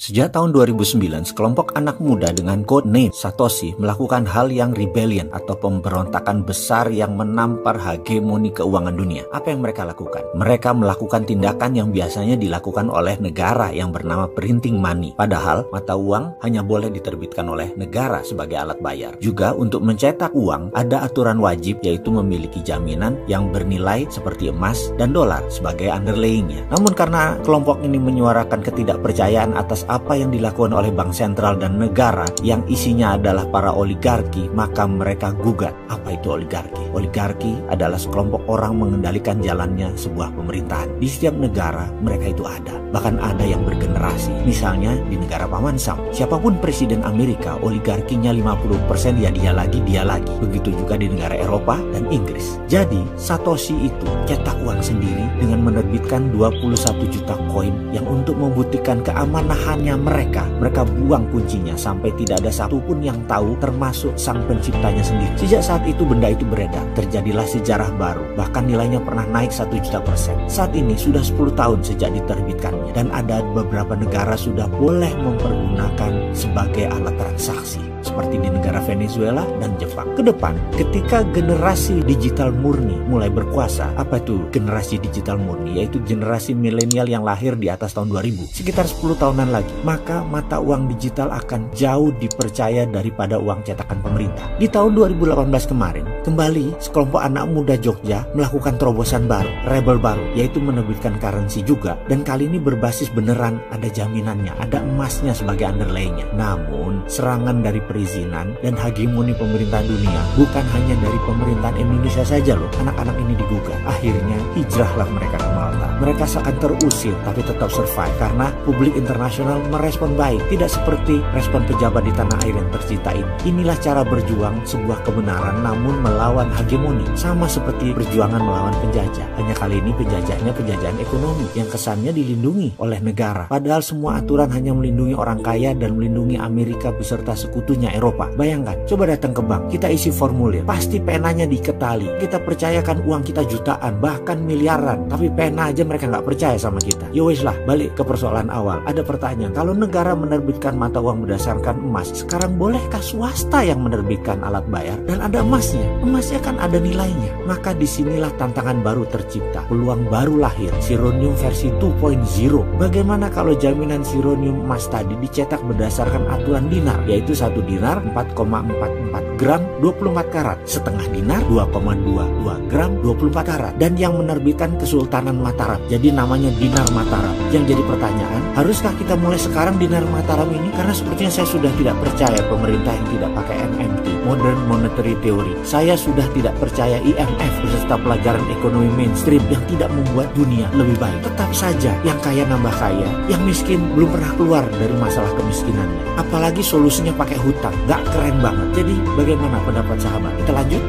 Sejak tahun 2009, sekelompok anak muda dengan kode name Satoshi melakukan hal yang rebellion atau pemberontakan besar yang menampar hegemoni keuangan dunia. Apa yang mereka lakukan? Mereka melakukan tindakan yang biasanya dilakukan oleh negara yang bernama printing money. Padahal mata uang hanya boleh diterbitkan oleh negara sebagai alat bayar. Juga untuk mencetak uang ada aturan wajib, yaitu memiliki jaminan yang bernilai seperti emas dan dolar sebagai underlayingnya. Namun karena kelompok ini menyuarakan ketidakpercayaan atas apa yang dilakukan oleh bank sentral dan negara yang isinya adalah para oligarki, maka mereka gugat. Apa itu oligarki? Oligarki adalah sekelompok orang mengendalikan jalannya sebuah pemerintahan. Di setiap negara mereka itu ada, bahkan ada yang bergenerasi. Misalnya di negara Paman Sam, siapapun presiden Amerika, oligarkinya 50% ya dia lagi. Begitu juga di negara Eropa dan Inggris. Jadi Satoshi itu cetak uang sendiri dengan menerbitkan 21 juta koin yang untuk membuktikan keamanahan mereka buang kuncinya sampai tidak ada satupun yang tahu, termasuk sang penciptanya sendiri. Sejak saat itu benda itu beredar, terjadilah sejarah baru, bahkan nilainya pernah naik 1 juta %. Saat ini sudah 10 tahun sejak diterbitkannya, dan ada beberapa negara sudah boleh mempergunakan sebagai alat transaksi, seperti di negara Venezuela dan Jepang. Kedepan, ketika generasi digital murni mulai berkuasa, apa itu generasi digital murni? Yaitu generasi milenial yang lahir di atas tahun 2000, sekitar 10 tahunan lagi, maka mata uang digital akan jauh dipercaya daripada uang cetakan pemerintah. Di tahun 2018 kemarin, kembali sekelompok anak muda Jogja melakukan terobosan baru, rebel baru, yaitu menerbitkan currency juga, dan kali ini berbasis beneran, ada jaminannya, ada emasnya sebagai underlaynya. Namun, serangan dari perizinan dan hegemoni pemerintahan dunia bukan hanya dari pemerintahan Indonesia saja loh. Anak-anak ini digugat. Akhirnya hijrahlah mereka ke Malta. Mereka seakan terusir tapi tetap survive karena publik internasional merespon baik, tidak seperti respon pejabat di tanah air yang tercinta ini. Inilah cara berjuang sebuah kebenaran namun melawan hegemoni, sama seperti perjuangan melawan penjajah. Hanya kali ini penjajahnya penjajahan ekonomi yang kesannya dilindungi oleh negara, padahal semua aturan hanya melindungi orang kaya dan melindungi Amerika beserta sekutunya Eropa. Bayangkan, coba datang ke bank, kita isi formulir, pasti penanya diketali, kita percayakan uang kita jutaan bahkan miliaran, tapi pena aja mereka nggak percaya sama kita. Yowes lah, balik ke persoalan awal. Ada pertanyaan, kalau negara menerbitkan mata uang berdasarkan emas, sekarang bolehkah swasta yang menerbitkan alat bayar dan ada emasnya? Emasnya kan ada nilainya. Maka disinilah tantangan baru tercipta, peluang baru lahir, Sironium versi 2.0. Bagaimana kalau jaminan Sironium emas tadi dicetak berdasarkan aturan dinar, yaitu 1 dinar 4,44 gram 24 karat, setengah dinar 2,22 gram 24 karat, dan yang menerbitkan Kesultanan Mataram, jadi namanya Dinar Mataram. Yang jadi pertanyaan, haruskah kita mulai sekarang Dinar Mataram ini? Karena sepertinya saya sudah tidak percaya pemerintah yang tidak pakai MMT, Modern Monetary Theory. Saya sudah tidak percaya IMF beserta pelajaran ekonomi mainstream yang tidak membuat dunia lebih baik. Tetap saja yang kaya nambah kaya, yang miskin belum pernah keluar dari masalah kemiskinannya. Apalagi solusinya pakai hutang, gak keren banget. Jadi bagaimana pendapat sahabat? Kita lanjut.